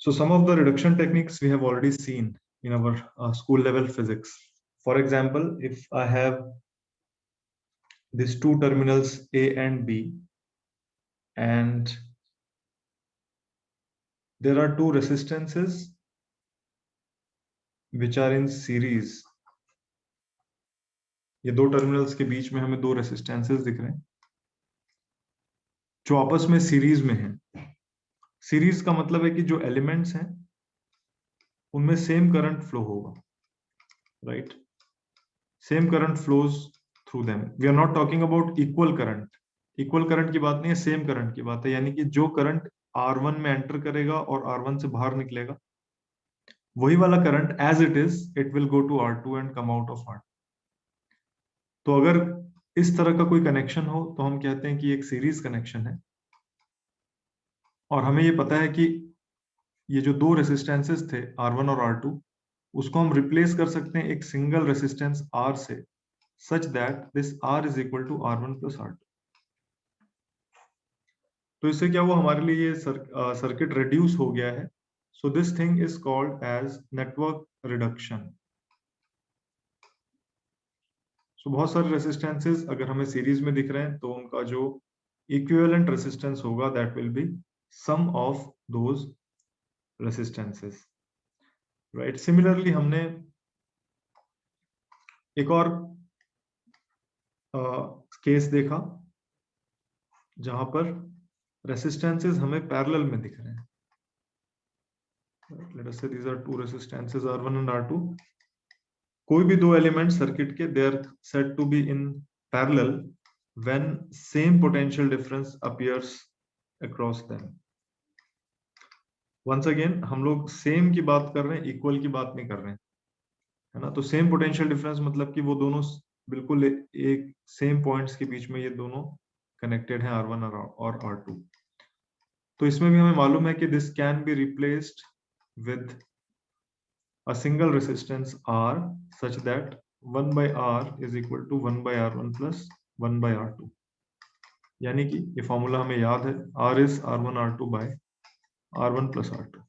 So some of the reduction techniques we have already seen in our school level physics. For example, if I have these two terminals A and B, and there are two resistances which are in series. ये दो terminals के बीच में हमें दो resistances दिख रहे हैं जो आपस में सीरीज में हैं। सीरीज का मतलब है कि जो एलिमेंट्स हैं उनमें सेम करंट फ्लो होगा, right? Same current flows through them. We are not talking about equal current. Equal current की बात नहीं है, सेम करंट की बात है। यानी कि जो करंट R1 में एंटर करेगा और R1 से बाहर निकलेगा, वही वाला current as it is it will go to R2 and come out of R2। तो अगर इस तरह का कोई कनेक्शन हो तो हम कहते हैं कि एक सीरीज कनेक्शन है, और हमें ये पता है कि ये जो दो रेसिस्टेंसेस थे R1 और R2, उसको हम रिप्लेस कर सकते हैं एक सिंगल रेसिस्टेंस R से, such that this R is equal to R1 plus R2। तो इससे क्या हुआ, हमारे लिए ये सर्किट रिड्यूस हो गया है। So this thing is called as network reduction. So बहुत सारे रेसिस्टेंसेस अगर हमें सीरीज में दिख रहे हैं तो उनका जो इक्विवेलेंट रेसिस्टेंस होगा that will be sum of those resistances, right? Similarly हमने एक और केस देखा जहां पर रेसिस्टेंसेस हमें पैरेलल में दिख रहे हैं। Let us say these are two resistances R1 and R2। कोई भी दो एलिमेंट सर्किट के they are said to be in parallel when same potential difference appears across them. Once again हम लोग सेम की बात कर रहे हैं, इक्वल की बात नहीं कर रहे हैं, है ना? तो सेम पोटेंशियल डिफरेंस मतलब कि वो दोनों बिल्कुल एक सेम पॉइंट्स के बीच में ये दोनों कनेक्टेड हैं R1 और R2। तो इसमें भी हमें मालूम है कि this can be replaced with a single resistance R such that 1 by R is equal to 1 by R1 plus 1 by R2। यानी कि ये फॉर्मूला हमें याद है, R is R1 R2 by R1 plus R2।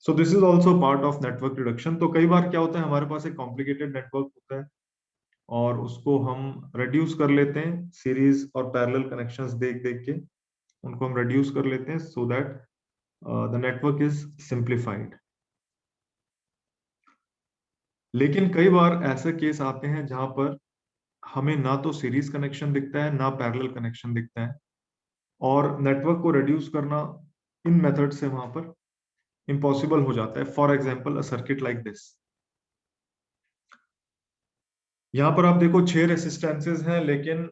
So this is also part of network reduction। तो कई बार क्या होता है, हमारे पास एक कॉम्प्लिकेटेड नेटवर्क होता है और उसको हम रिड्यूस कर लेते हैं सीरीज और पैरेलल कनेक्शंस देख देख के, उनको हम रिड्यूस कर लेते हैं so that the network is simplified. लेकिन कई बार ऐसे केस आते हैं जहां पर हमें ना तो सीरीज कनेक्शन दिखता है ना पैरेलल कनेक्शन दिखता है, और नेटवर्क को रिड्यूस करना इन मेथड से वहां पर इम्पॉसिबल हो जाता है। For example a circuit like this. यहां पर आप देखो 6 रेसिस्टेंसेस हैं, लेकिन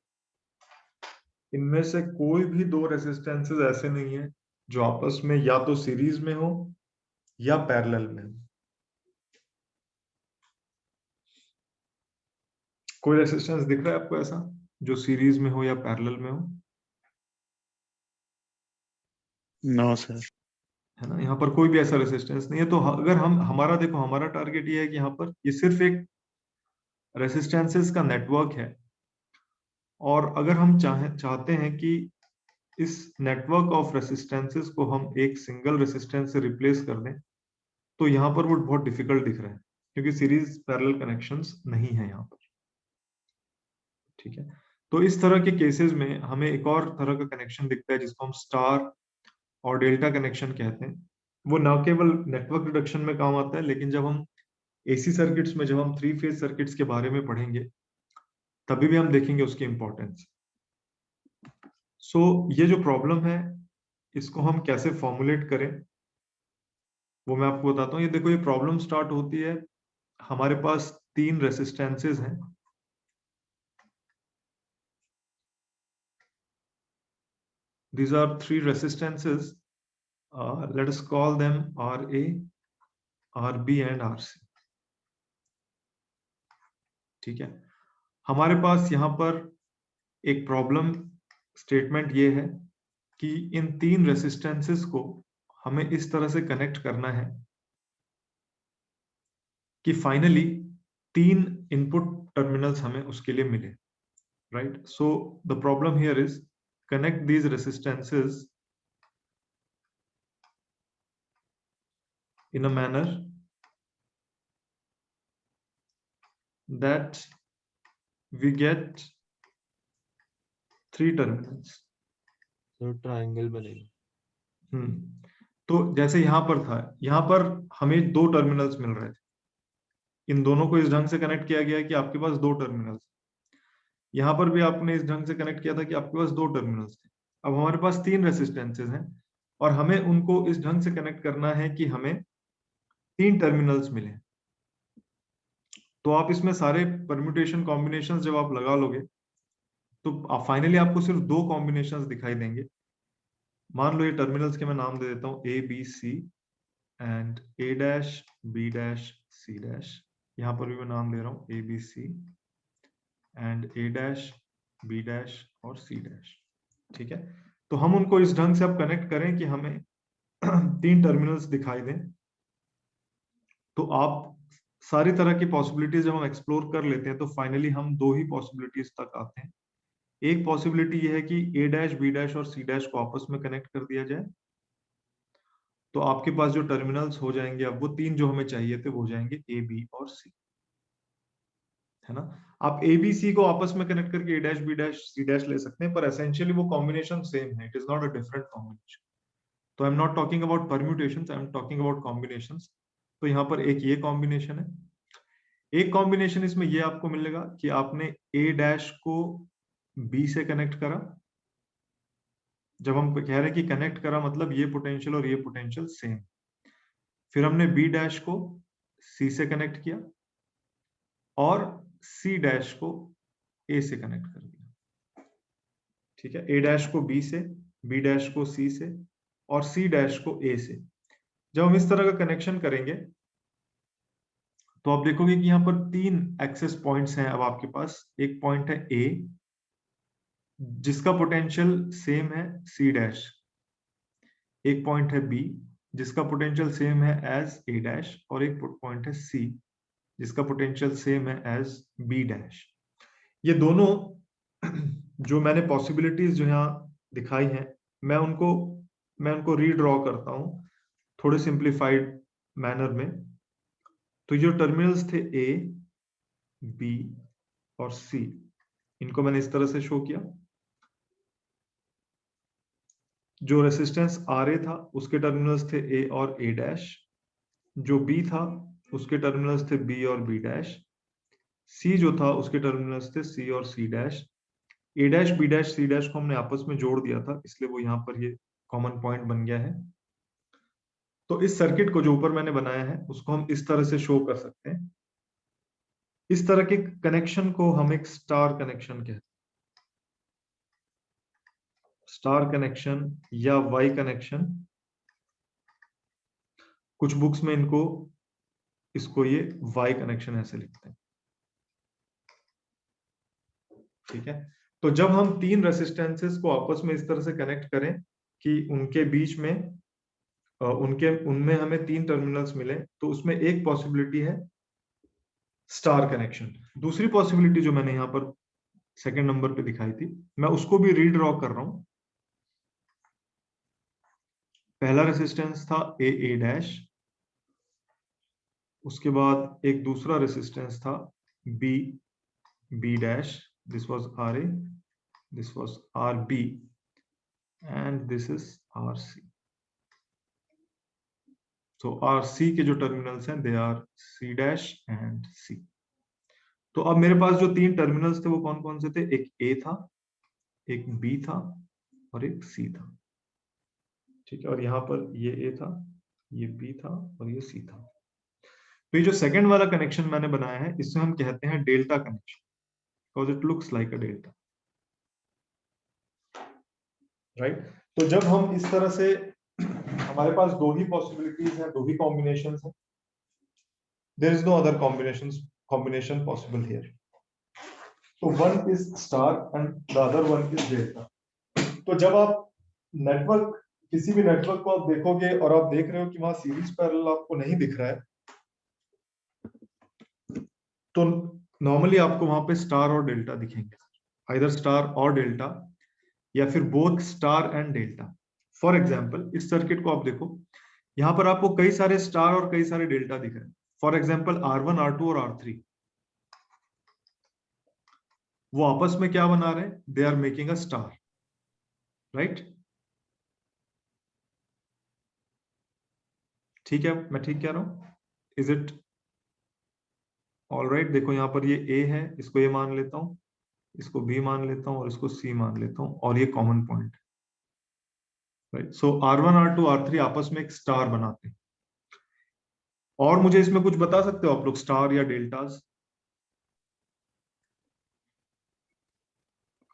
इनमें से कोई भी दो रेसिस्टेंसेस ऐसे नहीं है जो आपस में या तो सीरीज में हो या पैरेलल में हो। कोई रेसिस्टेंस दिख रहा है आपको ऐसा जो सीरीज में हो या पैरेलल में हो? No sir. है ना, यहाँ पर कोई भी ऐसा रेसिस्टेंस नहीं है। तो अगर हम हमारा देखो, हमारा टारगेट ये है कि यहाँ पर ये सिर्फ एक रेसिस्टेंसेस का नेटवर्क है, और अगर हम चाहते हैं कि इस नेटवर्क ऑफ रेसिस्टेंसेस को हम एक सिंगल रेसिस्टेंस से रिप्लेस कर दें, तो यहाँ पर वो बहुत डिफिकल्ट दिख रहा है क्योंकि सीरीज पैरेलल कनेक्शंस नहीं है यहाँ पर। ठीक है, तो इस तरह के केसेस में हमें एक और तरह का कनेक्शन दिखता है जिसको हम स्टार और डेल्टा कनेक्शन कहते हैं। वो ना केवल नेटवर्क रिडक्शन में काम आता है, लेकिन जब हम एसी सर्किट्स में, जब हम 3 फेज सर्किट्स के बारे में पढ़ेंगे, तभी भी हम देखेंगे उसकी इंपॉर्टेंस। सो ये जो प्रॉब्लम है इसको हम कैसे फॉर्मुलेट करें वो मैं आपको बताता हूँ। ये देखो, ये प्रॉब्लम स्टार्ट होती है, हमारे पास 3 रेसिस्टेंसेस हैं। These are 3 resistances. Let us call them RA, RB and RC। ठीक है, हमारे पास यहाँ पर एक प्रॉब्लम स्टेटमेंट ये है कि इन 3 रेसिस्टेंसेस को हमें इस तरह से कनेक्ट करना है कि फाइनली 3 इनपुट टर्मिनल्स हमें उसके लिए मिले, right? So the problem here is connect these resistances in a manner that we get 3 terminals. तो ट्रायंगल बनेगा। तो जैसे यहां पर था, यहां पर हमें 2 टर्मिनल्स मिल रहे थे, इन दोनों को इस ढंग से कनेक्ट किया गया कि आपके पास 2 टर्मिनल्स। यहां पर भी आपने इस ढंग से कनेक्ट किया था कि आपके पास 2 टर्मिनल्स थे। अब हमारे पास 3 रेसिस्टेंसेज हैं और हमें उनको इस ढंग से कनेक्ट करना है कि हमें 3 टर्मिनल्स मिले। तो आप इसमें सारे परम्यूटेशन कॉम्बिनेशंस जब आप लगा लोगे तो फाइनली आपको सिर्फ 2 कॉम्बिनेशंस दिखाई देंगे। मान लो ये टर्मिनल्स के मैं नाम दे देता हूं A, B, C and A dash B dash C dash. यहां पर भी मैं नाम दे रहा हूं A, B, C and A dash B dash और C डैश। ठीक है, तो हम उनको इस ढंग से अब कनेक्ट करें कि हमें 3 टर्मिनल्स दिखाई दें। तो आप सारी तरह की पॉसिबिलिटीज जब हम एक्सप्लोर कर लेते हैं तो फाइनली हम 2 ही पॉसिबिलिटीज तक आते हैं। एक पॉसिबिलिटी ये है कि A डैश B डैश और C डैश को आपस में कनेक्ट कर दिया जाए, तो आपके पास जो टर्मिनल्स हो जाएंगे अब वो 3 जो हमें चाहिए थे वो हो जाएंगे A, B और C, है ना। आप A, B, C को आपस में कनेक्ट करके A dash B dash C dash ले सकते हैं, पर एसेंशियली वो कॉम्बिनेशन सेम है, it is not a different combination. तो I am not talking about permutations, I am talking about combinations. तो यहाँ पर एक ये कॉम्बिनेशन है। एक कॉम्बिनेशन इसमें ये आपको मिलेगा कि आपने A डैश को B से कनेक्ट करा। जब हम कह रहे हैं कि कनेक्ट करा मतलब ये पोटेंशियल और ये पोटेंशियल सेम। फिर हमने B डैश को C से कनेक्ट किया और C डैश को A से कनेक्ट कर दिया। ठीक है, A डैश को B से, B डैश को C से और C डैश को A से। जब हम इस तरह का कनेक्शन करेंगे तो आप देखोगे कि यहाँ पर 3 एक्सेस पॉइंट्स हैं। अब आपके पास एक पॉइंट है A जिसका पोटेंशियल सेम है C डैश, एक पॉइंट है B जिसका पोटेंशियल सेम है एज A डैश और एक पॉइंट है C जिसका पोटेंशियल सेम है एज B डैश। ये दोनों जो मैंने पॉसिबिलिटीज जो यहाँ दिखाई हैं मैं उनको रीड्रॉ करता हूं थोड़े सिंप्लीफाइड मैनर में। तो जो टर्मिनल्स थे A, B और C, इनको मैंने इस तरह से शो किया। जो रेसिस्टेंस RA था उसके टर्मिनल्स थे A और A डैश, जो B था उसके टर्मिनल्स थे B और B डैश, C जो था उसके टर्मिनल्स थे C और C dash. A dash B dash C dash को हमने आपस में जोड़ दिया था इसलिए वो यहाँ पर ये कॉमन पॉइंट बन गया है। तो इस सर्किट को जो ऊपर मैंने बनाया है उसको हम इस तरह से शो कर सकते हैं। इस तरह के कनेक्शन को हम एक स्टार कनेक्शन कहते हैं। स्टार कनेक्शन या वाई कनेक्शन, कुछ बुक्स में इसको ये वाई कनेक्शन ऐसे लिखते हैं। ठीक है, तो जब हम 3 रेसिस्टेंसेस को आपस में इस तरह से कनेक्ट करें कि उनके बीच में उनमें हमें 3 टर्मिनल्स मिले तो उसमें एक पॉसिबिलिटी है स्टार कनेक्शन। दूसरी पॉसिबिलिटी जो मैंने यहाँ पर सेकंड नंबर पे दिखाई थी मैं उसको भी रीड्रॉ कर रहा हूं। पहला रेसिस्टेंस था A डैश, उसके बाद एक दूसरा रेसिस्टेंस था B dash, this was RA, this was RB and this is RC। तो RC के जो टर्मिनल्स हैं they are C dash and C। तो अब मेरे पास जो 3 टर्मिनल्स थे वो कौन कौन से थे? एक A था, एक B था और एक C था। ठीक है, और यहाँ पर ये A था, ये B था और ये C था। तो ये जो सेकंड वाला कनेक्शन मैंने बनाया है इससे हम कहते हैं delta connection, because it looks like a delta, right. तो जब हम इस तरह से हमारे पास 2 ही पॉसिबिलिटीज हैं, 2 ही कॉम्बिनेशंस हैं, there is no other combination possible here. तो one is star and the other one is delta. तो जब आप नेटवर्क, किसी भी नेटवर्क को आप देखोगे और आप देख रहे हो कि वहां सीरीज पैरेलल आपको नहीं दिख रहा है, तो नॉर्मली आपको वहां पे स्टार और डेल्टा दिखेंगे, आइदर स्टार और डेल्टा या फिर both star and delta. For example इस सर्किट को आप देखो, यहाँ पर आपको कई सारे स्टार और कई सारे डेल्टा दिख रहे हैं। फॉर एग्जाम्पल R1, R2 और R3, वो आपस में क्या बना रहे हैं? They are making a star, right? ठीक है, मैं ठीक कह रहा हूं? Is it all right? देखो यहाँ पर ये A है, इसको A मान लेता हूं, इसको B मान लेता हूं और इसको C मान लेता हूं, और ये common point, right? So R1, R2, R3 आपस में एक स्टार बनाते हैं। और मुझे इसमें कुछ बता सकते हो आप लोग, स्टार या deltas?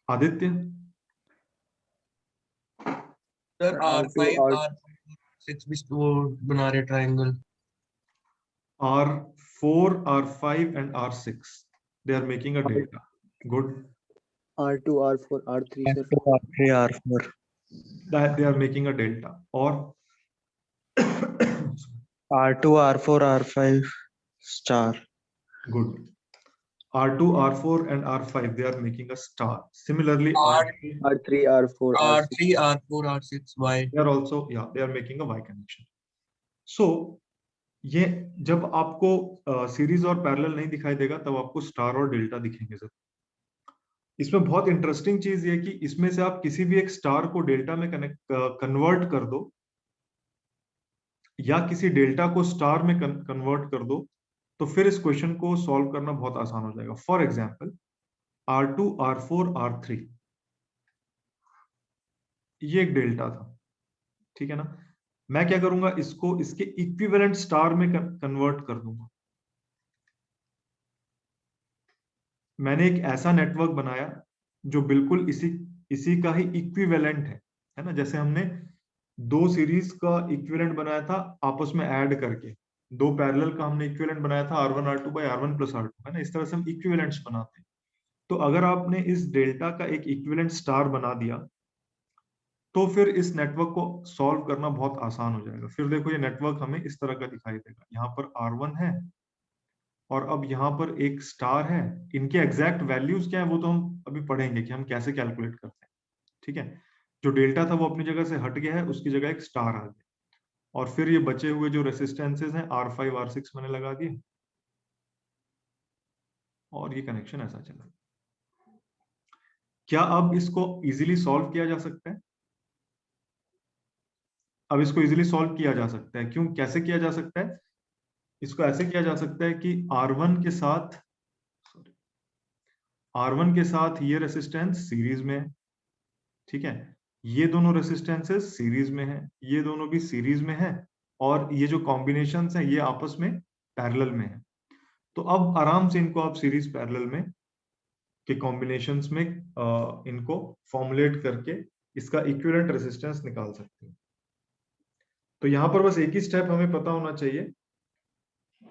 Aditya? Sir R5 R6 भी वो बना रहे triangle. R4, R5 and R6, they are making a delta. Good. R2, R4, R3 sir. R3, R4. That they are making a delta. Or R2, R4, R5 star. good. R2, R4 and R5, they are making a star. Similarly, R3, R3, R4, R6. R3, R4, R6 Y. they are also, yeah, they are making a Y connection. So ये जब आपको series और parallel नहीं दिखाई देगा तब आपको star और डेल्टा दिखेंगे सर। इसमें बहुत इंटरेस्टिंग चीज ये है कि इसमें से आप किसी भी एक स्टार को डेल्टा में कन्वर्ट कर दो, या किसी डेल्टा को स्टार में कन्वर्ट कर दो, तो फिर इस क्वेश्चन को सॉल्व करना बहुत आसान हो जाएगा। For example R2, R4, R3, ये एक डेल्टा था, ठीक है ना? मैं क्या करूंगा, इसको इसके इक्विवेलेंट स्टार में कन्वर्ट कर दूंगा। मैंने एक ऐसा नेटवर्क बनाया जो बिल्कुल इसी का ही इक्विवेलेंट है ना? जैसे हमने दो सीरीज का इक्विवेलेंट बनाया था आपस में ऐड करके, दो पैरेलल का हमने इक्विवेलेंट बनाया था R1, R2 by R1 plus R2, है ना? इस तरह से हम इक्विवेलेंट्स बनाते हैं। तो अगर आपने इस डेल्टा का एक इक्विवेलेंट स्टार बना दिया तो फिर इस नेटवर्क को सॉल्व करना बहुत आसान हो जाएगा। फिर देखो ये नेटवर्क हमें इस तरह का दिखाई देगा, यहाँ पर R1 है और अब यहाँ पर एक स्टार है। इनके एग्जैक्ट वैल्यूज क्या है वो तो हम अभी पढ़ेंगे कि हम कैसे कैलकुलेट करते हैं, ठीक है? जो डेल्टा था वो अपनी जगह से हट गया है, उसकी जगह एक स्टार आ गया, और फिर ये बचे हुए जो रेसिस्टेंसेज हैं R5, R6 मैंने लगा दिए, और ये कनेक्शन ऐसा चला। क्या अब इसको इजीली सॉल्व किया जा सकता है? अब इसको इजीली सॉल्व किया जा सकता है। क्यों, कैसे किया जा सकता है? इसको ऐसे किया जा सकता है कि R1 के साथ ये रेसिस्टेंस सीरीज में है, ठीक है? ये दोनों रेसिस्टेंसेस सीरीज में है, ये दोनों भी सीरीज में है, और ये जो कॉम्बिनेशंस हैं ये आपस में पैरेलल में है। तो अब आराम से इनको आप सीरीज पैरेलल में के कॉम्बिनेशंस में इनको फॉर्मुलेट करके इसका इक्विवेलेंट रेसिस्टेंस निकाल सकते हैं। तो यहाँ पर बस एक ही स्टेप हमें पता होना चाहिए,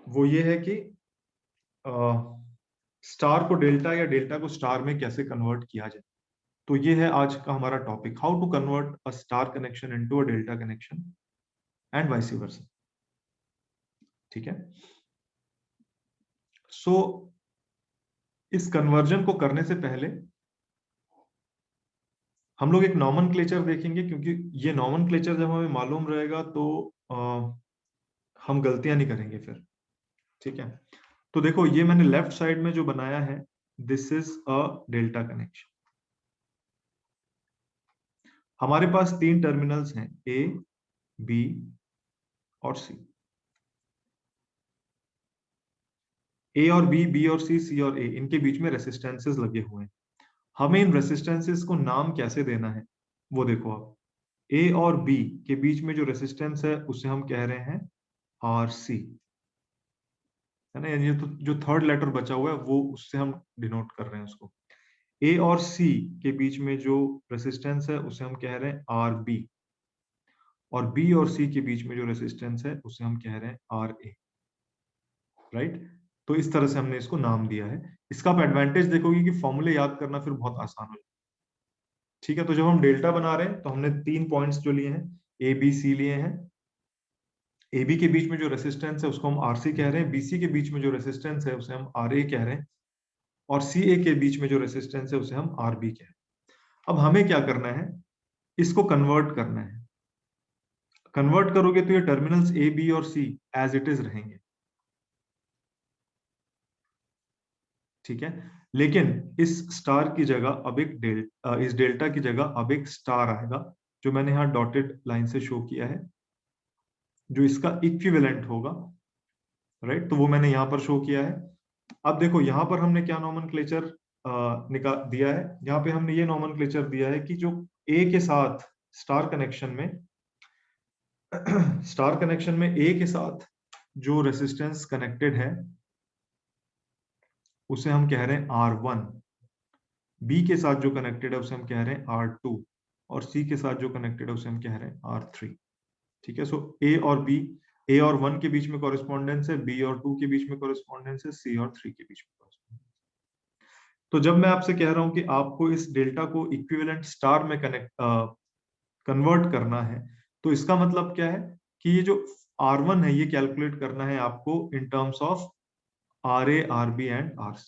वो ये है कि स्टार को डेल्टा या डेल्टा को स्टार में कैसे कन्वर्ट किया जाए। तो ये है आज का हमारा topic, how to convert a star connection into a delta connection and vice versa, ठीक है? सो इस कन्वर्जन को करने से पहले हम लोग एक नॉमेनक्लेचर देखेंगे, क्योंकि ये नॉमेनक्लेचर जब हमें मालूम रहेगा तो हम गलतियां नहीं करेंगे फिर, ठीक है? तो देखो ये मैंने लेफ्ट साइड में जो बनाया है, this is a delta connection. हमारे पास तीन टर्मिनल्स हैं, ए, बी और सी। ए और बी और सी और ए, इनके बीच में रेसिस्टेंसेस लगे हुए हैं। हमें इन रेसिस्टेंसेस को नाम कैसे देना है वो देखो आप। ए और बी के बीच में जो रेसिस्टेंस है उसे हम कह रहे हैं RC, है ना? ये तो जो थर्ड लेटर बचा हुआ है वो उससे हम डिनोट कर रहे हैं उसको। ए और सी के बीच में जो रेसिस्टेंस है उसे हम कह रहे हैं RB, और बी और सी के बीच में जो रेसिस्टेंस है उसे हम कह रहे हैं RA, राइट? तो इस तरह से हमने इसको नाम दिया है। इसका आप एडवांटेज देखोगे कि फॉर्मूले याद करना फिर बहुत आसान हो जाए, ठीक है? तो जब हम डेल्टा बना रहे हैं तो हमने तीन पॉइंट्स जो लिए हैं, ए बी सी लिए हैं। ए बी के बीच में जो रेसिस्टेंस है उसको हम RC कह रहे हैं, BC के बीच में जो रेसिस्टेंस है उसे हम RA कह रहे हैं, और CA के बीच में जो रेसिस्टेंस है उसे हम RB कह रहे हैं। अब हमें क्या करना है, इसको कन्वर्ट करना है। कन्वर्ट करोगे तो ये टर्मिनल्स ए बी और सी एज इट इज रहेंगे, ठीक है। लेकिन इस स्टार की जगह अब इस डेल्टा की जगह अब एक स्टार आएगा, जो मैंने यहाँ डॉटेड लाइन से शो किया है, जो इसका इक्विवेलेंट होगा, राइट। तो वो मैंने यहाँ पर शो किया है। अब देखो यहाँ पर हमने क्या नॉमेनक्लेचर निकाल दिया है, यहाँ पे हमने ये नॉमेनक्लेचर दिया है कि जो ए के साथ स्टार कनेक्शन में ए के साथ जो रेसिस्टेंस कनेक्टेड है उसे हम कह रहे हैं R1, बी के साथ जो कनेक्टेड है उसे हम कह रहे हैं R2, और सी के साथ जो कनेक्टेड है उसे हम कह रहे हैं R3, ठीक है। सो ए और 1 के बीच में कॉरेस्पॉन्डेंस है, बी और 2 के बीच में कॉरेस्पॉन्डेंस है, सी और 3 के बीच में कॉरेस्पॉन्डेंस। तो जब मैं आपसे कह रहा हूं कि आपको इस डेल्टा को इक्विवेलेंट स्टार में कन्वर्ट करना है, तो इसका मतलब क्या है कि ये जो R1 है ये कैलकुलेट करना है आपको in terms of RA, RB and RC,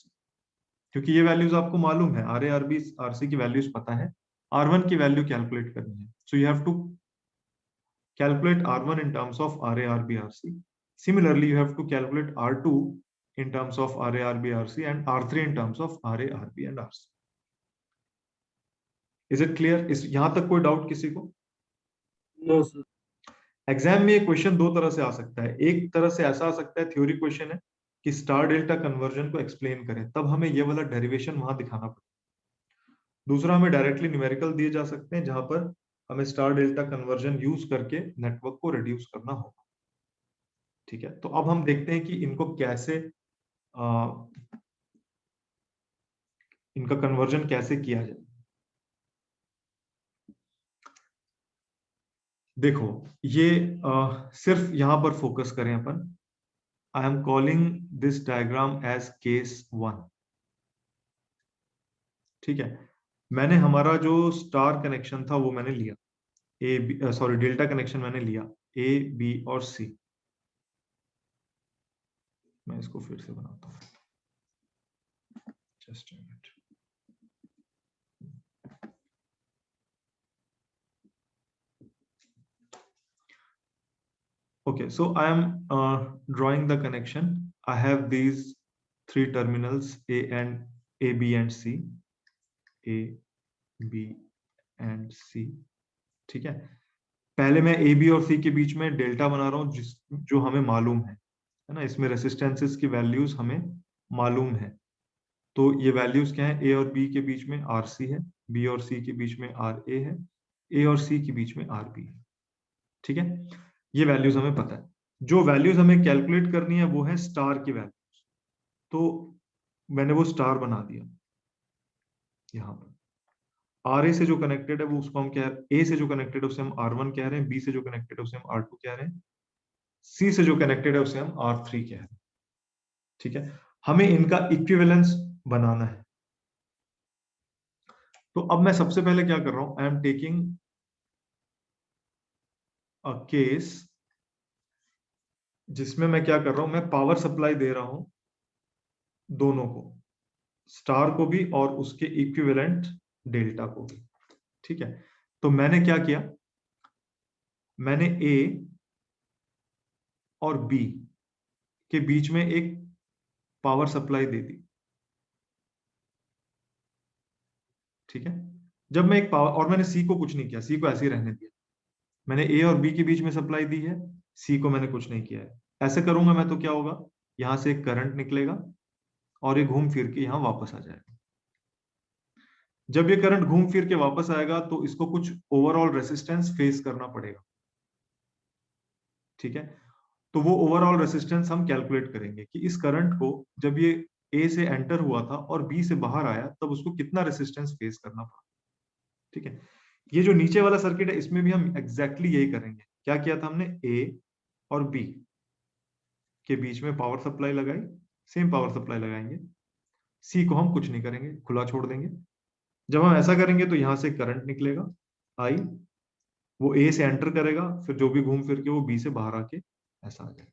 क्योंकि ये वैल्यूज आपको मालूम है, RA, RB, RC की वैल्यूज पता है, R1 की वैल्यू कैलकुलेट करनी है। So you have to calculate R1 in terms of RA, RB, RC. Similarly, you have to calculate R2 in terms of RA, RB, RC and R3 in terms of RA, RB and RC. Is it clear? इस यहां तक कोई doubt किसी को? No, sir. Exam में ये question दो तरह से आ सकता है। एक तरह से ऐसा आ सकता है, थ्योरी क्वेश्चन है कि स्टार डेल्टा कन्वर्जन को एक्सप्लेन करें, तब हमें ये वाला डेरिवेशन वहां दिखाना पड़ेगा। दूसरा, हमें डायरेक्टली न्यूमेरिकल दिए जा सकते हैं जहां पर हमें स्टार डेल्टा कन्वर्जन यूज करके नेटवर्क को रिड्यूस करना होगा, ठीक है। तो अब हम देखते हैं कि इनको कैसे इनका कन्वर्जन कैसे किया जाए। देखो ये सिर्फ यहां पर फोकस करें अपन। I am calling this diagram as case 1, ठीक है। मैंने हमारा जो स्टार कनेक्शन था वो मैंने लिया, डेल्टा कनेक्शन मैंने लिया ए, बी और सी। मैं इसको फिर से बनाता हूं, just a minute. Okay, so I am drawing the connection. I have these three terminals A, B and C, A, B and C, ठीक है। पहले मैं A, B और C के बीच में डेल्टा बना रहा हूँ जो हमें मालूम है ना। इसमें रेसिस्टेंसेस की वैल्यूज हमें मालूम है, तो ये वैल्यूज क्या है? A और B के बीच में RC है, B और C के बीच में RA है, A और C के बीच में RB है, ठीक है। ये वैल्यूज हमें पता है। जो वैल्यूज हमें कैलकुलेट करनी है वो है स्टार की वैल्यूज, तो मैंने वो स्टार बना दिया यहाँ पर। RA से जो कनेक्टेड है वो उसको हम क्या है, A से जो कनेक्टेड है उसे हम R1 कह रहे हैं, B से जो कनेक्टेड है उसे हम R2 कह रहे हैं, C से जो कनेक्टेड है उसे हम R3 कह रहे हैं, ठीक है। हमें इनका इक्विवेलेंस बनाना है। तो अब मैं सबसे पहले क्या कर रहा हूं, I am taking a case जिसमें मैं क्या कर रहा हूं, मैं पावर सप्लाई दे रहा हूं दोनों को, स्टार को भी और उसके इक्विवेलेंट डेल्टा को भी, ठीक है। तो मैंने क्या किया, मैंने ए और बी के बीच में एक पावर सप्लाई दे दी, ठीक है। जब मैं एक पावर, और मैंने सी को कुछ नहीं किया, सी को ऐसे ही रहने दिया। मैंने ए और बी के बीच में सप्लाई दी है, सी को मैंने कुछ नहीं किया है। ऐसे करूंगा मैं तो क्या होगा, यहां से एक करंट निकलेगा और ये घूम फिर के यहां वापस आ जाएगा। जब ये करंट घूम फिर के वापस आएगा तो इसको कुछ ओवरऑल रेसिस्टेंस फेस करना पड़ेगा, ठीक है। तो वो ओवरऑल रेसिस्टेंस हम कैलकुलेट करेंगे कि इस करंट को जब ये ए से एंटर हुआ था और बी से बाहर आया तब उसको कितना रेसिस्टेंस फेस करना पड़ा, ठीक है। ये जो नीचे वाला सर्किट है इसमें भी हम एग्जैक्टली यही करेंगे। क्या किया था हमने, ए और बी के बीच में पावर सप्लाई लगाई, सेम पावर सप्लाई लगाएंगे। सी को हम कुछ नहीं करेंगे, खुला छोड़ देंगे। जब हम ऐसा करेंगे तो यहां से करंट निकलेगा आई, वो ए से एंटर करेगा, फिर जो भी घूम फिर के वो बी से बाहर आके ऐसा आ जाएगा।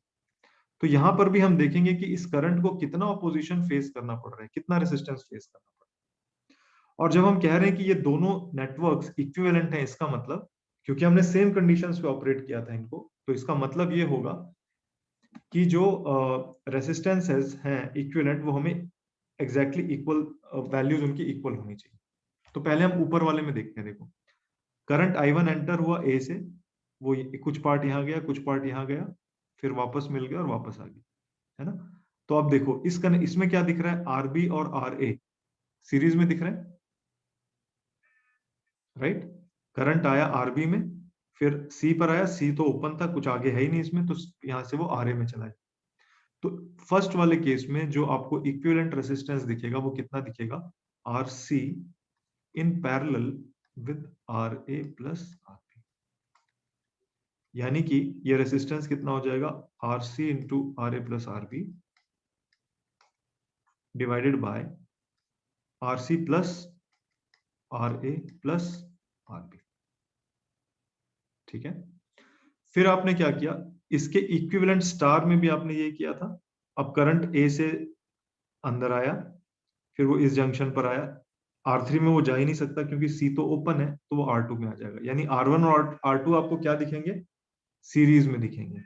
तो यहां पर भी हम देखेंगे कि इस करंट को कितना ऑपोजिशन फेस करना पड़ रहा है, कितना रेसिस्टेंस फेस करना पड़ रहा है। और जब हम कह रहे हैं कि ये दोनों नेटवर्क्स इक्विवेलेंट हैं, इसका मतलब क्योंकि हमने सेम कंडीशंस पे ऑपरेट किया था इनको। तो इसका मतलब ये होगा कि जो रेसिस्टेंसेस हैं इक्विवेलेंट, वो हमें एग्जैक्टली इक्वल, वैल्यूज उनकी इक्वल होनी चाहिए। तो पहले हम ऊपर वाले में देखते हैं। देखो, करंट I1 एंटर हुआ ए से, वो कुछ पार्ट यहाँ गया, कुछ पार्ट यहाँ गया, फिर वापस मिल गया और वापस आ गया, है ना। तो अब देखो इसमें क्या दिख रहा है, आरबी और आर ए सीरीज में दिख रहे हैं, राइट। करंट आया आरबी में, फिर सी पर आया, सी तो ओपन था, कुछ आगे है ही नहीं इसमें, तो यहां से वो आर ए में चला गया। तो फर्स्ट वाले केस में जो आपको इक्विवेलेंट रेसिस्टेंस दिखेगा वो कितना दिखेगा, R C in parallel with R A plus R B. यानी कि ये रेसिस्टेंस कितना हो जाएगा, R C into R A plus R B divided by R C plus R A plus R B. ठीक है। फिर आपने क्या किया, इसके इक्विवेलेंट स्टार में भी आपने ये किया था। अब करंट ए से अंदर आया, फिर वो इस जंक्शन पर आया, R3 में वो जा ही नहीं सकता क्योंकि C तो ओपन है, तो वो R2 में आ जाएगा। यानी R1 और R2 आपको क्या दिखेंगे, सीरीज में दिखेंगे।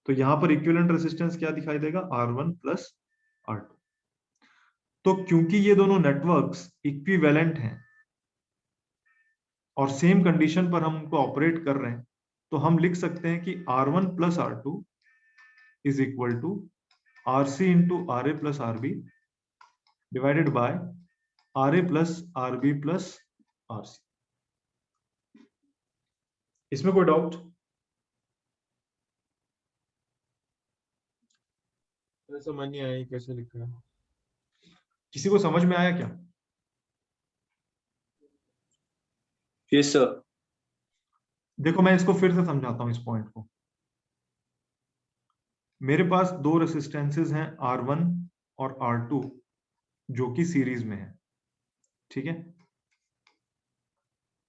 तो यहां पर इक्विवेलेंट रेसिस्टेंस क्या दिखाई देगा, R1 प्लस R2। तो क्योंकि ये दोनों नेटवर्क्स इक्विवेलेंट हैं और सेम कंडीशन पर हम उनको ऑपरेट कर रहे हैं, तो हम लिख सकते हैं कि R1 plus R2 is equal to RC into R A plus R B divided by R A plus R B plus R C. इसमें कोई डाउट? समझ नहीं आया कैसे लिखा है। किसी को समझ में आया क्या? Yes sir. देखो मैं इसको फिर से समझाता हूं इस पॉइंट को। मेरे पास दो रेसिस्टेंसेस हैं R1 और R2 जो कि सीरीज में है, ठीक है।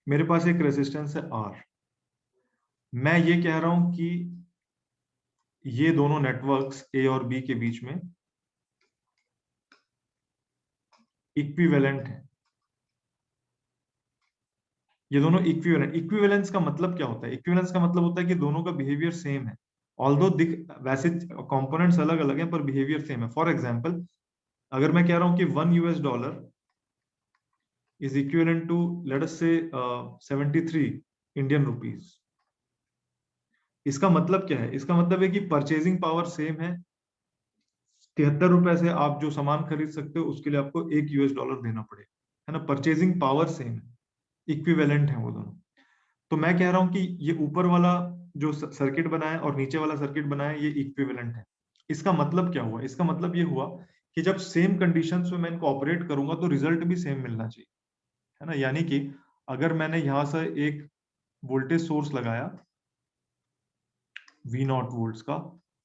मेरे पास एक रेसिस्टेंस है R। मैं ये कह रहा हूं कि ये दोनों नेटवर्क्स A और B के बीच में इक्विवेलेंट है। ये दोनों इक्विवेलेंट, इक्विवेलेंस का मतलब क्या होता है, इक्विवेलेंस का मतलब होता है कि दोनों का बिहेवियर सेम है। ऑल्दो वैसे कंपोनेंट्स अलग अलग हैं पर बिहेवियर सेम है। फॉर एग्जांपल, अगर मैं कह रहा हूं कि $1 is equivalent to let us say 73 Indian rupees, इसका मतलब क्या है, इसका मतलब है कि परचेजिंग पावर सेम है। 73 रुपए से आप जो सामान खरीद सकते हो उसके लिए आपको $1 देना पड़ेगा, है ना। परचेजिंग पावर सेम है, इक्विवेलेंट है वो दोनों। तो मैं कह रहा हूं कि ये ऊपर वाला जो सर्किट बना है और नीचे वाला सर्किट बना है ये इक्विवेलेंट है। इसका मतलब क्या हुआ, इसका मतलब ये हुआ कि जब सेम कंडीशंस में मैं इनको ऑपरेट करूंगा तो रिजल्ट भी सेम मिलना चाहिए, है ना। यानी कि अगर मैंने यहां से एक वोल्टेज सोर्स लगाया V0 वोल्ट्स का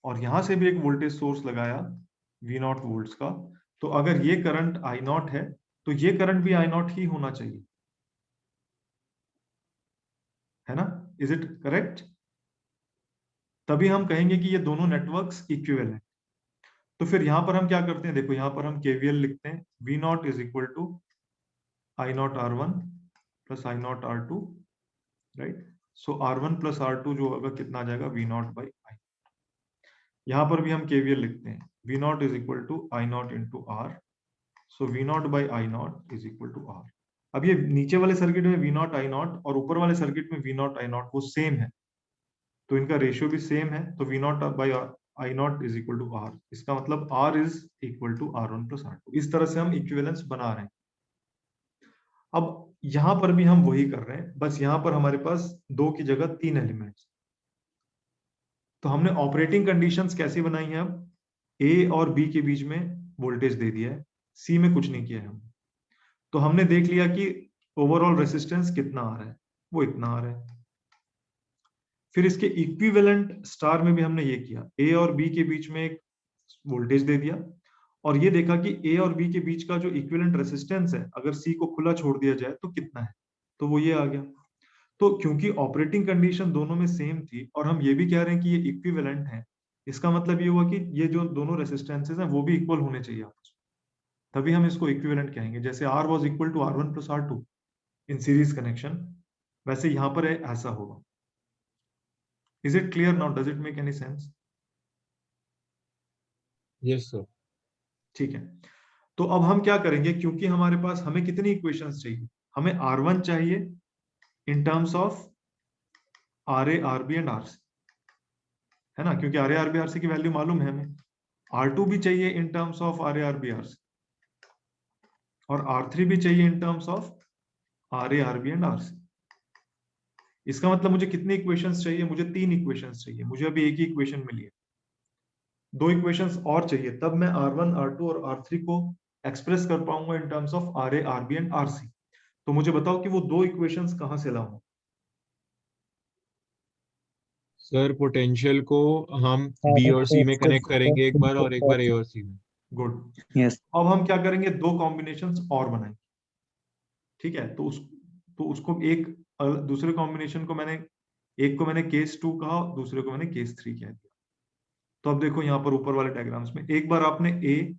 और यहां से भी एक वोल्टेज सोर्स लगाया V0 वोल्ट्स का, तो अगर ये करंट I0 है तो ये करंट भी I0 ही होना चाहिए, है ना। Is it correct? तभी हम कहेंगे कि ये दोनों नेटवर्क्स इक्विवेलेंट। तो फिर यहां पर हम क्या करते हैं, देखो यहां पर हम KVL लिखते हैं, V0 is equal to I0 R1 plus I0 R2, right. So R1 plus R2 जो होगा कितना आ जाएगा, V0 बाई I। यहां पर भी हम KVL लिखते हैं, V0 is equal to I0 into R, so V0 by I0 is equal to R। अब ये नीचे वाले सर्किट में V0 I0 और ऊपर वाले सर्किट में V0 I0 वो सेम है, तो इनका रेशियो भी सेम है, तो V0 by I0 is equal to R। इसका मतलब R is equal to R1 plus R2। इस तरह से हम इक्विवेलेंस बना रहे हैं। अब यहां पर भी हम वही कर रहे हैं, बस यहां पर हमारे पास 2 की जगह 3 एलिमेंट्स। तो हमने ऑपरेटिंग कंडीशंस कैसी बनाई है, अब A और B के बीच में वोल्टेज दे दिया है, C में कुछ नहीं किया है हमने। तो हमने देख लिया कि ओवरऑल रेसिस्टेंस कितना आ रहा है, वो इतना आ रहा है। फिर इसके इक्विवेलेंट स्टार में भी हमने ये किया, A और B के बीच में एक वोल्टेज दे दिया और ये देखा कि A और B के बीच का जो इक्विवेलेंट रेसिस्टेंस है अगर C को खुला छोड़ दिया जाए तो कितना है, तो वो ये आ गया। तो क्योंकि ऑपरेटिंग कंडीशन दोनों में सेम थी और हम ये भी कह रहे हैं कि ये इक्विवेलेंट है, इसका मतलब ये हुआ कि ये जो दोनों रेसिस्टेंसेस हैं वो भी इक्वल होने चाहिए आपस में, तभी हम इसको इक्विवेलेंट कहेंगे। जैसे R was equal to R1 plus R2 in series connection, वैसे यहाँ पर ऐसा होगा। Is it clear now? Does it make any sense? Yes, sir. ठीक है, तो अब हम क्या करेंगे, क्योंकि हमारे पास हमें कितनी इक्वेशंस चाहिए, हमें R1 चाहिए in terms of RA RB and RC, है ना, क्योंकि RA RB RC की वैल्यू मालूम है हमें। R2 भी चाहिए in terms of RA RB RC, और R3 भी चाहिए in terms of RA RB and RC। इसका मतलब मुझे कितनी इक्वेशंस चाहिए? मुझे 3 इक्वेशंस चाहिए। मुझे अभी एक ही इक्वेशन मिली है, 2 इक्वेशंस और चाहिए, तब मैं R1 R2 और R3 को एक्सप्रेस कर पाऊंगा in terms of RA RB and RC। तो मुझे बताओ कि वो 2 इक्वेशंस कहां से लाऊं? सर पोटेंशियल को हम बी और सी में कनेक्ट करेंगे एक बार, और एक बार ए और सी में। गुड। Yes. अब हम क्या करेंगे, 2 कॉम्बिनेशंस और बनाएंगे। ठीक है, तो उसको एक दूसरे कॉम्बिनेशन को मैंने, एक को मैंने केस 2 कहा, दूसरे को मैंने केस 3 कह दिया। तो अब देखो यहाँ पर ऊपर वाले डायग्राम्स में, एक बार आपने ए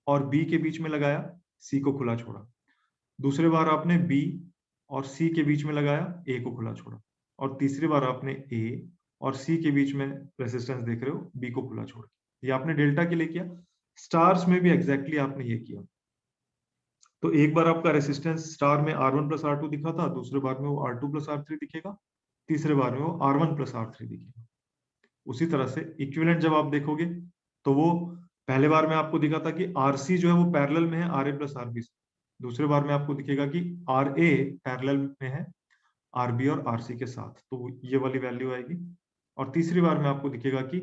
और बी के बीच में लगाया, सी को खुला छोड़ा। दूसरी बार आपने बी और सी के बीच में लगाया, ए को खुला छोड़ा। और तीसरी बार आपने ए और सी के बीच में रेसिस्टेंस देख रहे हो, बी को खुला छोड़ा। ये आपने डेल्टा के लिए किया। स्टार्स में भी एग्जैक्टली आपने ये किया। तो एक बार आपका रेसिस्टेंस स्टार में R1 प्लस R2 दिखा था, दूसरे बार में वो R2 प्लस R3 दिखेगा, तीसरे बार में वो R1 प्लस R3 दिखेगा। उसी तरह से इक्विवेलेंट जब आप देखोगे तो वो पहले बार में आपको दिखा था कि RC जो है वो पैरेलल में है RA प्लस RB से, दूसरे बार में आपको दिखेगा कि RA पैरेलल में है RB और RC के साथ, तो ये वाली वैल्यू आएगी। और तीसरी बार में आपको दिखेगा कि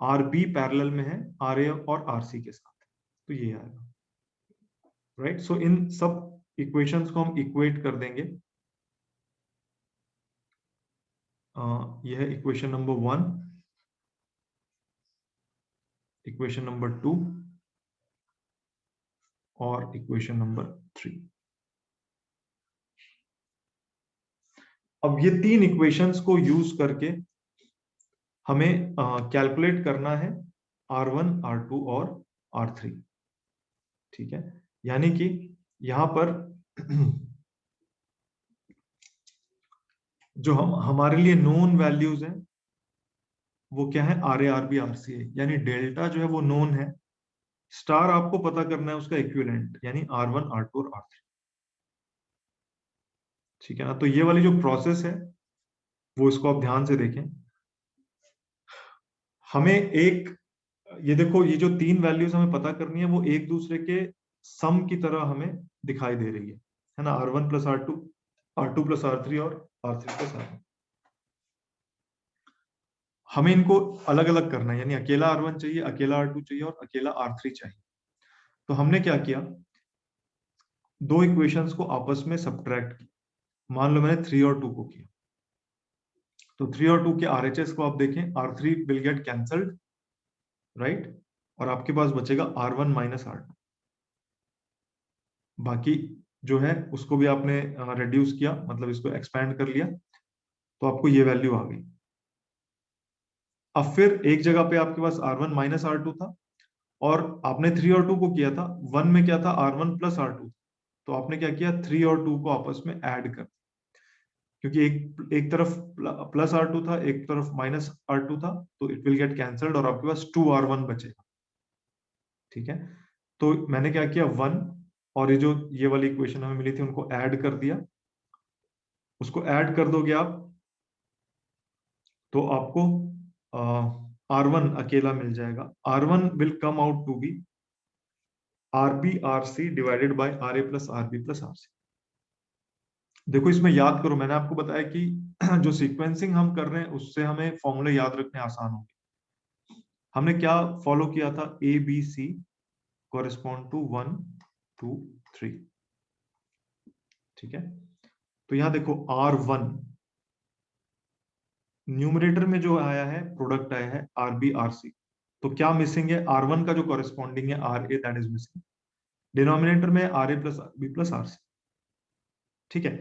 RB पैरेलल में है RA और RC के साथ, तो ये आएगा। राइट, सो इन सब इक्वेशंस को हम इक्वेट कर देंगे। यह है इक्वेशन नंबर 1, इक्वेशन नंबर 2 और इक्वेशन नंबर 3। अब ये 3 इक्वेशंस को यूज करके हमें कैलकुलेट करना है R1, R2 और R3। ठीक है, यानी कि यहां पर जो हमारे लिए नोन वैल्यूज हैं वो क्या है, RA RB RC है, यानी डेल्टा जो है वो नोन है। स्टार आपको पता करना है उसका इक्विवेलेंट, यानी R1, R2 और R3। ठीक है ना, तो ये वाली जो प्रोसेस है वो इसको आप ध्यान से देखें। हमें एक, ये देखो, ये जो 3 वैल्यूज हमें पता करनी है वो एक दूसरे के सम की तरह हमें दिखाई दे रही है ना, R1 plus R2, R2 plus R3 और R3 प्लस R1। हमें इनको अलग अलग करना है, यानी अकेला R1 चाहिए, अकेला R2 चाहिए और अकेला R3 चाहिए। तो हमने क्या किया, 2 इक्वेशंस को आपस में सब्ट्रैक्ट किया। मान लो मैंने 3 और 2 को किया, तो 3 और 2 के RHS को आप देखें, R3 will get cancelled, right, और आपके पास बचेगा R1 माइनस R2। बाकी जो है उसको भी आपने रिड्यूस किया, मतलब इसको एक्सपैंड कर लिया, तो आपको ये वैल्यू आ गई। अब फिर एक जगह पे आपके पास R1 माइनस R2 था, और आपने 3 और 2 को किया था, 1 में क्या था, R1 प्लस R2, तो आपने क्या किया, 3 और 2 को आपस में ऐड कर, क्योंकि एक तरफ प्लस R2 था, एक तरफ माइनस R2 था, तो इट विल गेट कैंसल्ड और आपके पास 2R1 बचेगा। ठीक है, तो मैंने क्या किया, 1 और ये वाली इक्वेशन हमें मिली थी उनको ऐड कर दिया। उसको ऐड कर दोगे आप तो आपको R1 अकेला मिल जाएगा। R1 will come out to be RB RC divided by RA plus RB plus RC। देखो इसमें याद करो, मैंने आपको बताया कि जो सीक्वेंसिंग हम कर रहे हैं उससे हमें फॉर्मूले याद रखने आसान होंगे। हमने क्या फॉलो किया था, ABC कॉरेस्पॉन्ड टू 1 2 3। ठीक है, तो यहां देखो R1 न्यूमरेटर में जो आया है, प्रोडक्ट आया है RB RC, तो क्या मिसिंग है, R1 का जो कॉरेस्पॉन्डिंग है RA, that is missing. Denominator में RA plus RB plus RC। ठीक है,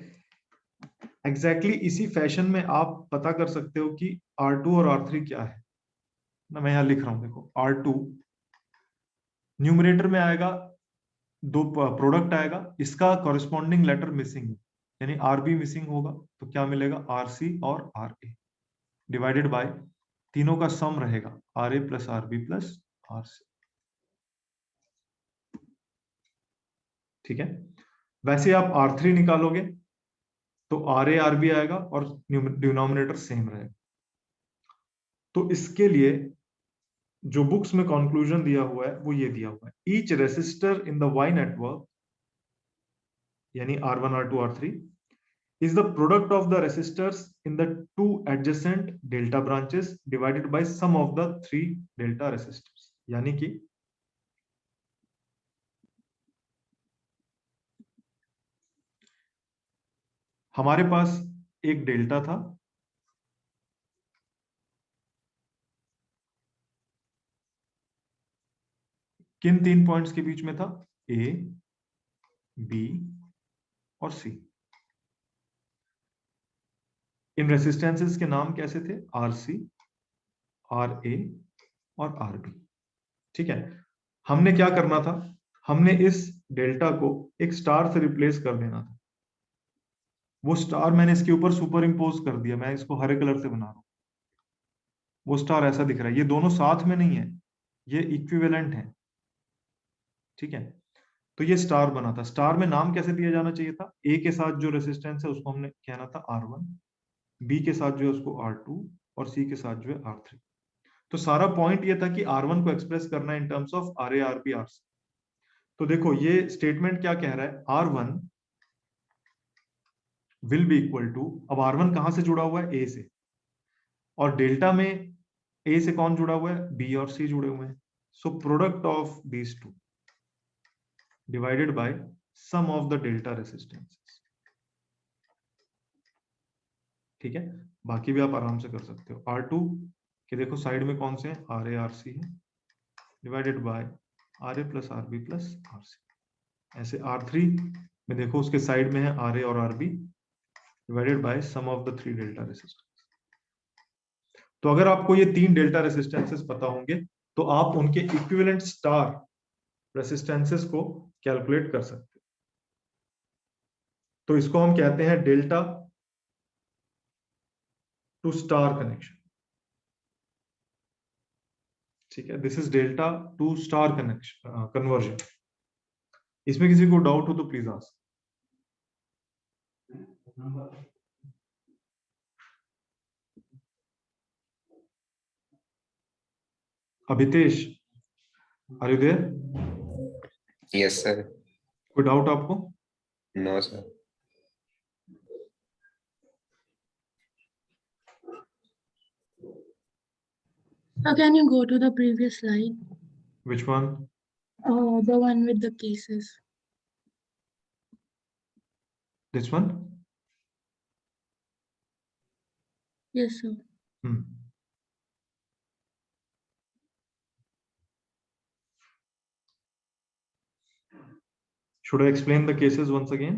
एग्जैक्टली इसी फैशन में आप पता कर सकते हो कि R2 और R3 क्या है ना। मैं यहां लिख रहा हूं, देखो R2 न्यूमरेटर में आएगा, दो प्रोडक्ट आएगा, इसका कॉरेस्पॉन्डिंग लेटर मिसिंग है, यानी आरबी मिसिंग होगा तो क्या मिलेगा, आरसी और आरए डिवाइडेड बाय तीनों का सम रहेगा, RA plus RB plus RC. ठीक है, वैसे आप R3 निकालोगे तो आरए आरबी आएगा और डिनोमिनेटर सेम रहेगा। तो इसके लिए जो बुक्स में कंक्लूजन दिया हुआ है वो ये दिया हुआ है, each resistor in the Y network यानी R1 R2 R3 is the product of the resistors in the two adjacent delta branches divided by sum of the three delta resistors। यानी कि हमारे पास एक डेल्टा था, किन तीन पॉइंट्स के बीच में था, ए बी और सी। इन रेसिस्टेंसेस के नाम कैसे थे, आरसी आर ए और आरबी। ठीक है, हमने क्या करना था, हमने इस डेल्टा को एक स्टार से रिप्लेस कर देना था। वो स्टार मैंने इसके ऊपर सुपर इम्पोज कर दिया, मैं इसको हरे कलर से बना रहा हूं। वो स्टार ऐसा दिख रहा है, ये दोनों साथ में नहीं है, ये इक्विवेलेंट है। ठीक है, तो ये स्टार बना था। स्टार में नाम कैसे दिया जाना चाहिए था, ए के साथ जो रेसिस्टेंस है उसको हमने कहना था R1, बी के साथ जो है उसको R2 और सी के साथ जो है R3। तो सारा पॉइंट ये था कि R1 को एक्सप्रेस करना है in terms of RA RB RC। तो देखो ये स्टेटमेंट क्या कह रहा है, R1 will be equal to, अब R1 कहां से जुड़ा हुआ है, ए से, और डेल्टा में ए से कौन जुड़ा हुआ है, बी और सी जुड़े हुए हैं। So product of these two divided by sum of the delta resistances. ठीक है, बाकी भी आप आराम से कर सकते हो। R2 के देखो साइड में कौन से हैं, RA RC है, divided by RA plus RB plus RC। ऐसे R3 में देखो उसके साइड में है RA और RB divided by sum of the three delta resistance. तो अगर आपको ये तीन डेल्टा रेसिस्टेंसेस पता होंगे तो आप उनके इक्विवेलेंट स्टार रेसिस्टेंसेस को कैलकुलेट कर सकते हैं। तो इसको हम कहते हैं डेल्टा टू स्टार कनेक्शन। ठीक है, this is delta to star connection conversion. इसमें किसी को डाउट हो तो please ask. Abhitesh, are you there? Yes, sir. कोई डाउट आपको? No, sir. Can you go to the previous slide? Which one? The one with the cases. This one? Yes, sir. Should I explain the cases once again?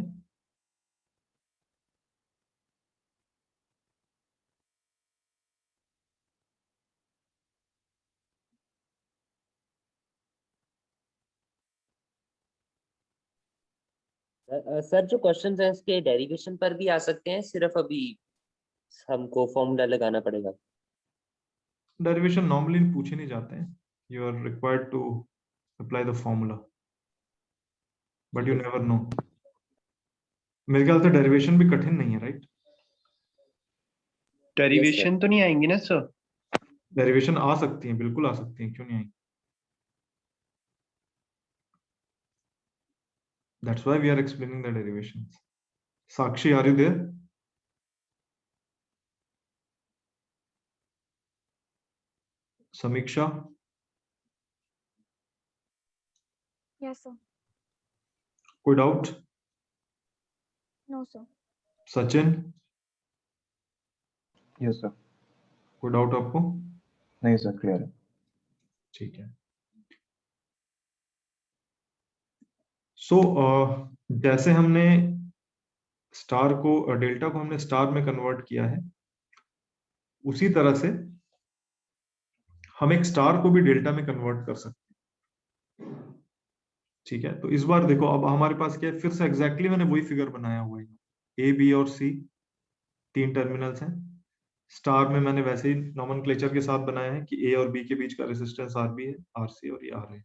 Sir जो questions हैं इसके derivation पर भी आ सकते हैं, सिर्फ अभी हमको फॉर्मूला लगाना पड़ेगा? Derivation normally पूछे नहीं जाते हैं. You are required to apply the formula, but you never know. मेरे ख्याल से डेरिवेशन भी कठिन नहीं है, राइट? डेरिवेशन तो नहीं आएंगी ना सर? डेरिवेशन आ सकती हैं, बिल्कुल आ सकती हैं, क्यों नहीं आएंगी? That's why we are explaining the derivations. Sakshi, are you there? Samiksha? Yes, sir. कोई doubt? No, sir. Sachin? Yes sir. कोई डाउट आपको? नहीं सर, क्लियर है। ठीक है। सो जैसे हमने स्टार को, डेल्टा को हमने स्टार में कन्वर्ट किया है, उसी तरह से हम एक स्टार को भी डेल्टा में कन्वर्ट कर सकते हैं। ठीक है, तो इस बार देखो अब हमारे पास क्या है, फिर से एग्जैक्टली मैंने वही फिगर बनाया हुआ है। ए बी और सी 3 टर्मिनल्स हैं। स्टार में मैंने वैसे ही नोमेनक्लेचर के साथ बनाया है कि ए और बी के बीच का रेजिस्टेंस आर बी है, आर सी और ये आर है,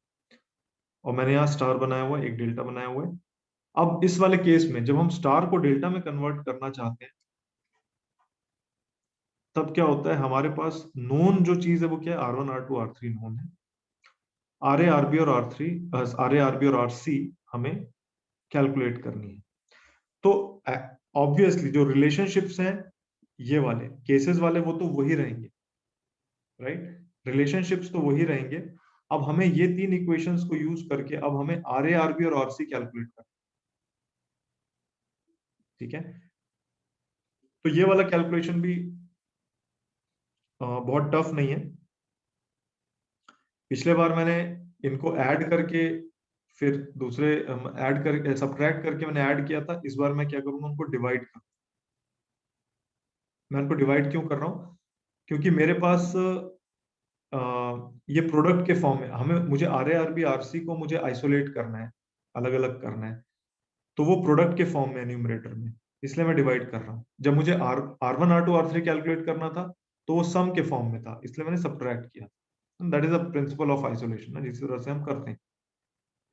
और मैंने यहाँ स्टार बनाया हुआ है, एक डेल्टा बनाया हुआ है। अब इस वाले केस में जब हम स्टार को डेल्टा में कन्वर्ट करना चाहते हैं तब क्या होता है, हमारे पास नोन जो चीज है वो क्या है, R1 R2 R3 नोन है। RA RB और R3 RA RB और RC हमें कैलकुलेट करनी है। तो ऑब्वियसली जो रिलेशनशिप्स हैं ये वाले केसेस वाले वो तो वही रहेंगे, राइट, रिलेशनशिप्स तो वही रहेंगे। अब हमें ये 3 इक्वेशंस को यूज करके अब हमें RA RB और RC कैलकुलेट करना, ठीक है। तो ये वाला कैलकुलेशन भी बहुत टफ नहीं है। पिछले बार मैंने इनको ऐड करके फिर दूसरे ऐड करके सब्ट्रैक्ट करके मैंने ऐड किया था। इस बार मैं क्या करूंगा, उनको डिवाइड कर, मैं उनको डिवाइड क्यों कर रहा हूं, क्योंकि मेरे पास ये प्रोडक्ट के फॉर्म में मुझे RA RB RC को मुझे आइसोलेट करना है, अलग अलग करना है, तो वो प्रोडक्ट के फॉर्म में न्यूमरेटर में, इसलिए मैं डिवाइड कर रहा हूँ। जब मुझे R1 R2 R3 कैलकुलेट करना था तो वो सम के फॉर्म में था, इसलिए मैंने सब्ट्रैक्ट किया। That is a principle of isolation ना, जिस तरह से हम करते हैं।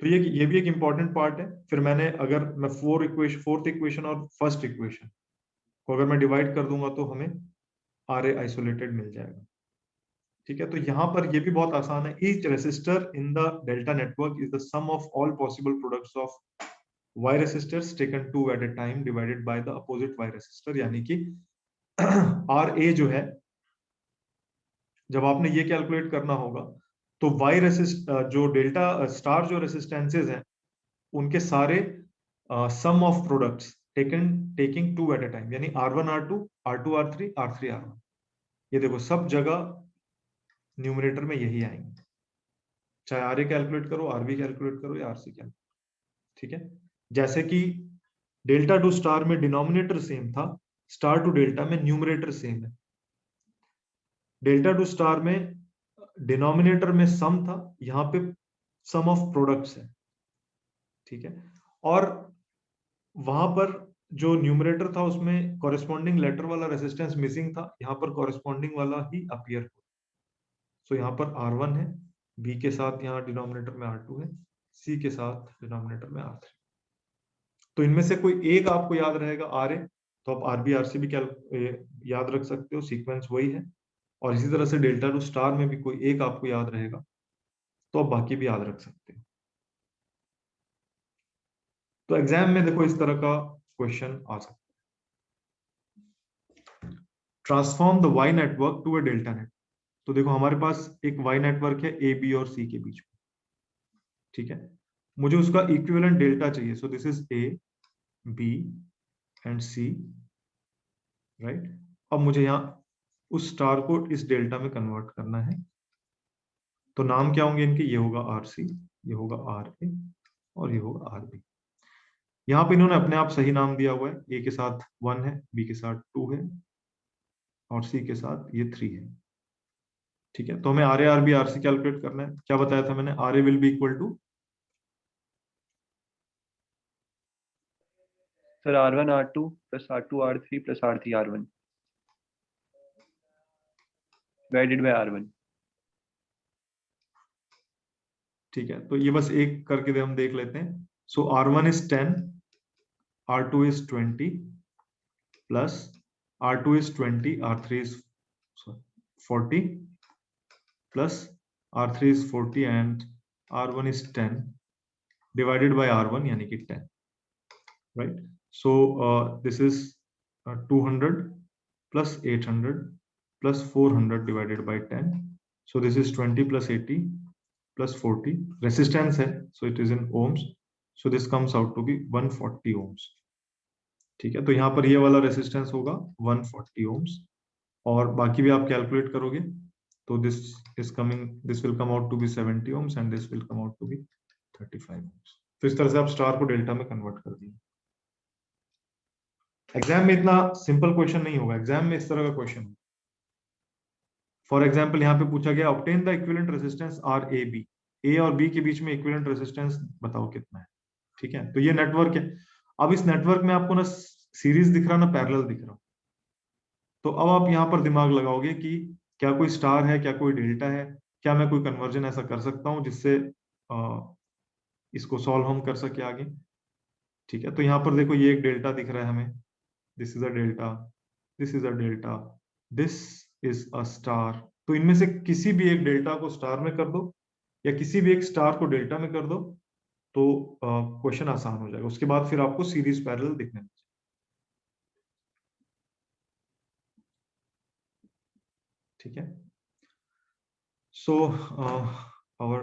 तो ये भी एक इंपॉर्टेंट पार्ट है। फिर मैंने अगर मैं फोर्थ इक्वेशन और फर्स्ट इक्वेशन को अगर मैं डिवाइड कर दूंगा तो हमें RA आइसोलेटेड मिल जाएगा, ठीक है। तो यहाँ पर ये भी बहुत आसान है। Each resistor in the delta network is the sum of all possible products of Y resistors taken 2 at a time divided by the opposite Y resistor, यानी कि RA जो है, जब आपने ये कैलकुलेट करना होगा तो Y जो डेल्टा स्टार जो रेसिस्टेंसेज हैं उनके सारे sum of products taking 2 at a time, यानी R1 R2 R2 R3 R3 R1, ये देखो सब जगह न्यूमरेटर में यही आएंगे, चाहे RA कैलकुलेट करो, RB कैलकुलेट करो या RC कैलकुलेट, ठीक है। जैसे कि डेल्टा टू स्टार में डिनोमिनेटर सेम था, स्टार टू डेल्टा में न्यूमरेटर सेम है। डेल्टा टू स्टार में डिनोमिनेटर में सम था, यहाँ पे सम ऑफ प्रोडक्ट्स है, ठीक है। और वहां पर जो न्यूमरेटर था उसमें कॉरेस्पॉन्डिंग लेटर वाला रेजिस्टेंस मिसिंग था, यहाँ पर कॉरेस्पॉन्डिंग वाला ही अपीयर हुआ। सो यहाँ पर R1 है, B के साथ यहाँ डिनोमिनेटर में R2 है, C के साथ डिनोमिनेटर में R3। तो इनमें से कोई एक आपको याद रहेगा RA, तो आप RB RC भी याद रख सकते हो, सीक्वेंस वही है। और इसी तरह से डेल्टा टू स्टार में भी कोई एक आपको याद रहेगा तो आप बाकी भी याद रख सकते हो। तो एग्जाम में देखो इस तरह का क्वेश्चन आ सकता है। Transform the Y network to a delta network. तो देखो हमारे पास एक Y नेटवर्क है A B और C के बीच में, ठीक है। मुझे उसका इक्विवेलेंट डेल्टा चाहिए, so this is A B and C, right. अब मुझे यहाँ उस स्टार को इस डेल्टा में कन्वर्ट करना है, तो नाम क्या होंगे इनके, ये होगा RC, ये होगा RA और ये होगा RB। यहाँ पे इन्होंने अपने आप सही नाम दिया हुआ है, A के साथ 1 है, B के साथ 2 है और C के साथ ये 3 है, ठीक है। तो हमें RA RB RC कैलकुलेट करना है। क्या बताया था मैंने, RA will be equal to sir R1 R2 plus R2 R3 plus R3 R1 divided by R1, ठीक है। तो ये बस एक करके हम देख लेते हैं। सो R1 is 10, R2 is 20 plus R2 is 20, R3 is 40 plus R3 is 40 and R1 is 10 divided by R1 यानी कि 10, right? So this is 200 plus 800 plus 400 divided by 10. So this is 20 plus 80 plus 40. Resistance है, so it is in ohms. So this comes out to be 140 ohms. ठीक है, तो यहाँ पर ये वाला रेसिस्टेंस होगा 140 ohms और बाकी भी आप कैलकुलेट करोगे तो this will come out to be 70 ohms and this will come out to be 35 ohms. तो इस तरह से आप स्टार को डेल्टा में कन्वर्ट कर दिए। एग्जाम में इतना सिंपल क्वेश्चन नहीं होगा, एग्जाम में इस तरह का क्वेश्चन होगा। फॉर एग्जाम्पल यहाँ पे पूछा गया obtain the equivalent resistance RAB, A और B के बीच में इक्विवेलेंट रेजिस्टेंस बताओ कितना है, ठीक है। तो ये नेटवर्क है। अब इस नेटवर्क में आपको ना सीरीज दिख रहा ना पैरेलल दिख रहा। तो अब आप यहाँ पर दिमाग लगाओगे कि क्या कोई स्टार है, क्या कोई डेल्टा है, क्या मैं कोई कन्वर्जन ऐसा कर सकता हूँ जिससे इसको सॉल्व हम कर सके आगे। ठीक है, तो यहाँ पर देखो ये एक डेल्टा दिख रहा है हमें, this is a delta, this is a delta, this is a star. तो इनमें से किसी भी एक डेल्टा को स्टार में कर दो या किसी भी एक स्टार को डेल्टा में कर दो, तो क्वेश्चन आसान हो जाएगा। उसके बाद फिर आपको सीरीज पैरेलल दिखने लगे। ठीक है, सो our